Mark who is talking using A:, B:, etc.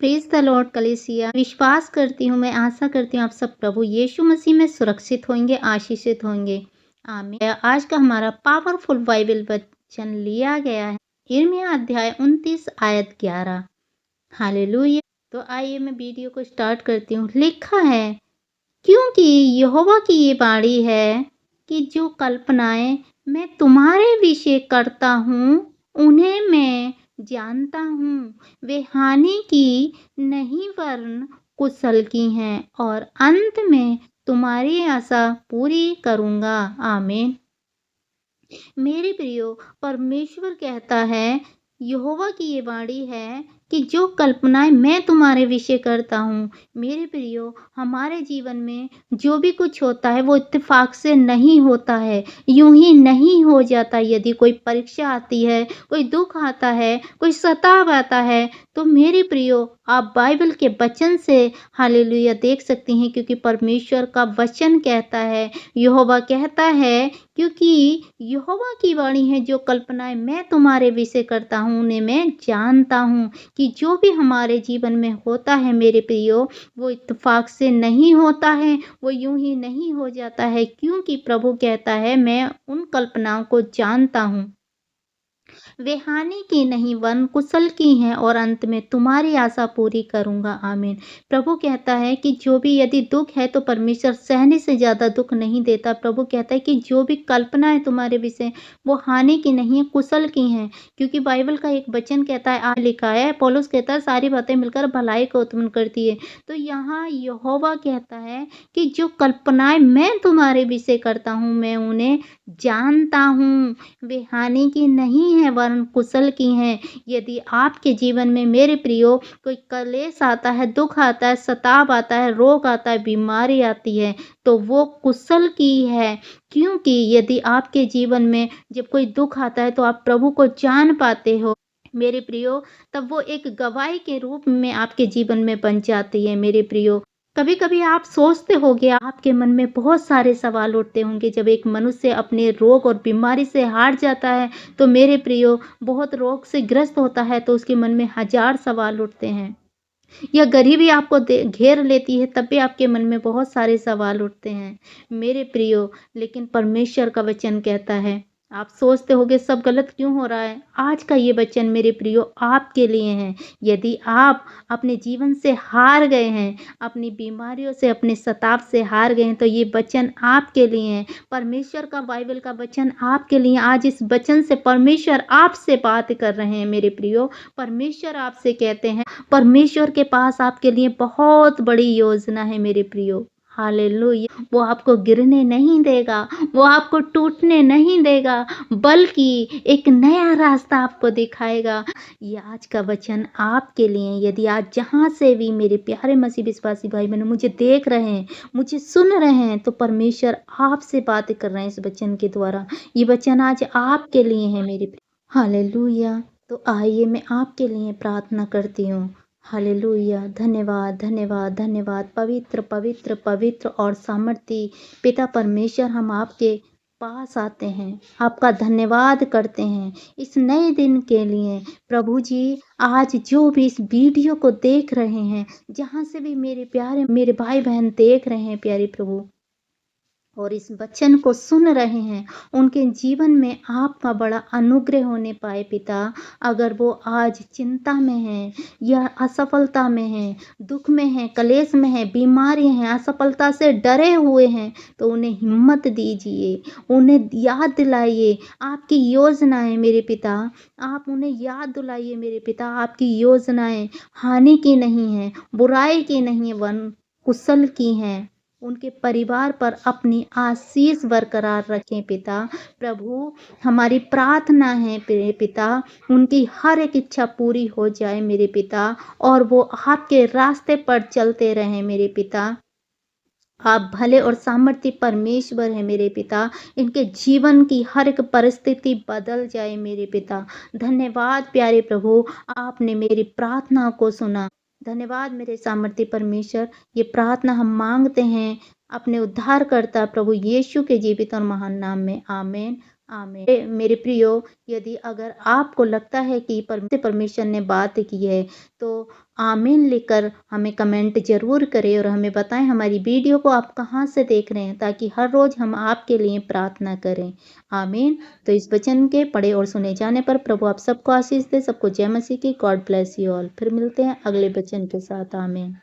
A: Praise the Lord कलीसिया। विश्वास करती हूँ, मैं आशा करती हूँ आप सब प्रभु यीशु मसीह में सुरक्षित होंगे, आशीषित होंगे। आमीन। आज का हमारा पावरफुल बाइबल वचन लिया गया है यिर्मयाह अध्याय 29 आयत 11। हालेलुया। तो आइए मैं वीडियो को स्टार्ट करती हूँ। लिखा है, क्योंकि यहोवा की ये वाणी है कि जो कल्पनाएं मैं तुम्हारे विषय करता हूँ उन्हें मैं जानता हूँ। वे हानि की नहीं वरन कुशल की हैं और अंत में तुम्हारी आशा पूरी करूँगा। आमीन। मेरे प्रियो, परमेश्वर कहता है, यहोवा की ये वाणी है कि जो कल्पनाएं मैं तुम्हारे विषय करता हूँ। मेरे प्रियो, हमारे जीवन में जो भी कुछ होता है वो इत्तेफाक से नहीं होता है, यूं ही नहीं हो जाता। यदि कोई परीक्षा आती है, कोई दुख आता है, कोई सताव आता है, तो मेरे प्रियो आप बाइबल के वचन से हालेलुया देख सकती हैं, क्योंकि परमेश्वर का वचन कहता है, यहोवा कहता है, क्योंकि यहोवा की वाणी है, जो कल्पनाएं मैं तुम्हारे विषय करता हूँ उन्हें मैं जानता हूँ। कि जो भी हमारे जीवन में होता है मेरे प्रियो, वो इत्तेफाक से नहीं होता है, वो यूं ही नहीं हो जाता है, क्योंकि प्रभु कहता है मैं उन कल्पनाओं को जानता हूँ। वे हानि की नहीं वरन कुशल की हैं और अंत में तुम्हारी आशा पूरी करूँगा। आमीन। प्रभु कहता है कि जो भी यदि दुख है तो परमेश्वर सहने से ज़्यादा दुख नहीं देता। प्रभु कहता है कि जो भी कल्पना है तुम्हारे विषय वो हानि की नहीं है, कुशल की हैं। क्योंकि बाइबल का एक वचन कहता है, लिखा है, पौलुस कहता है सारी बातें मिलकर भलाई को उत्पन्न करती है। तो यहाँ यहोवा कहता है कि जो कल्पनाएं मैं तुम्हारे विषय करता हूँ मैं उन्हें जानता हूँ। वे हानि की नहीं है वरन कुशल की हैं। यदि आपके जीवन में मेरे प्रियो कोई क्लेश आता है, दुख आता है, सताव आता है, रोग आता है, बीमारी आती है, तो वो कुशल की है। क्योंकि यदि आपके जीवन में जब कोई दुख आता है तो आप प्रभु को जान पाते हो मेरे प्रियो, तब वो एक गवाही के रूप में आपके जीवन में बन जाती है मेरे प्रियो। कभी कभी आप सोचते होंगे, आपके मन में बहुत सारे सवाल उठते होंगे, जब एक मनुष्य अपने रोग और बीमारी से हार जाता है तो मेरे प्रियो बहुत रोग से ग्रस्त होता है तो उसके मन में हजार सवाल उठते हैं। या गरीबी आपको घेर लेती है तब भी आपके मन में बहुत सारे सवाल उठते हैं मेरे प्रियो। लेकिन परमेश्वर का वचन कहता है, आप सोचते होंगे सब गलत क्यों हो रहा है, आज का ये वचन मेरे प्रियो आपके लिए है। यदि आप अपने जीवन से हार गए हैं, अपनी बीमारियों से, अपने सताव से हार गए हैं, तो ये वचन आपके लिए है। परमेश्वर का बाइबल का वचन आपके लिए। आज इस वचन से परमेश्वर आपसे बात कर रहे हैं मेरे प्रियो। परमेश्वर आपसे कहते हैं, परमेश्वर के पास आपके लिए बहुत बड़ी योजना है मेरे प्रियो। हालेलुया। वो आपको गिरने नहीं देगा, वो आपको टूटने नहीं देगा, बल्कि एक नया रास्ता आपको दिखाएगा। ये आज का वचन आपके लिए। यदि आज जहाँ से भी मेरे प्यारे मसीह विश्वासी भाई बहन मुझे देख रहे हैं, मुझे सुन रहे हैं, तो परमेश्वर आपसे बातें कर रहे हैं इस वचन के द्वारा। ये वचन आज आपके लिए है मेरे प्रिय। हालेलुया। तो आइए मैं आपके लिए प्रार्थना करती हूँ। हालेलुया। धन्यवाद, धन्यवाद, धन्यवाद। पवित्र, पवित्र, पवित्र और सामर्थी पिता परमेश्वर, हम आपके पास आते हैं, आपका धन्यवाद करते हैं इस नए दिन के लिए। प्रभु जी, आज जो भी इस वीडियो को देख रहे हैं, जहाँ से भी मेरे प्यारे मेरे भाई बहन देख रहे हैं प्यारे प्रभु, और इस वचन को सुन रहे हैं, उनके जीवन में आपका बड़ा अनुग्रह होने पाए पिता। अगर वो आज चिंता में हैं या असफलता में हैं, दुख में हैं, क्लेश में हैं, बीमारी हैं, असफलता से डरे हुए हैं, तो उन्हें हिम्मत दीजिए, उन्हें याद दिलाइए आपकी योजनाएं मेरे पिता। आप उन्हें याद दिलाइए मेरे पिता, आपकी योजनाएं हानि की नहीं है, बुराई की नहीं है, वरन कुशल की हैं। उनके परिवार पर अपनी आशीष बरकरार रखें पिता। प्रभु, हमारी प्रार्थना है मेरे पिता, उनकी हर एक इच्छा पूरी हो जाए मेरे पिता, और वो आपके रास्ते पर चलते रहें मेरे पिता। आप भले और सामर्थ्य परमेश्वर है मेरे पिता। इनके जीवन की हर एक परिस्थिति बदल जाए मेरे पिता। धन्यवाद प्यारे प्रभु, आपने मेरी प्रार्थना को सुना। धन्यवाद मेरे सामर्थ्य परमेश्वर। ये प्रार्थना हम मांगते हैं अपने उद्धारकर्ता प्रभु यीशु के जीवित और महान नाम में। आमीन, आमीन। मेरे प्रियो, यदि अगर आपको लगता है कि परमेश्वर ने बात की है, तो आमीन लिखकर हमें कमेंट ज़रूर करें और हमें बताएं हमारी वीडियो को आप कहाँ से देख रहे हैं, ताकि हर रोज़ हम आपके लिए प्रार्थना करें। आमीन। तो इस वचन के पढ़े और सुने जाने पर प्रभु आप सबको आशीष दे। सबको जय मसीह की। God bless you all. फिर मिलते हैं अगले वचन के साथ। आमीन।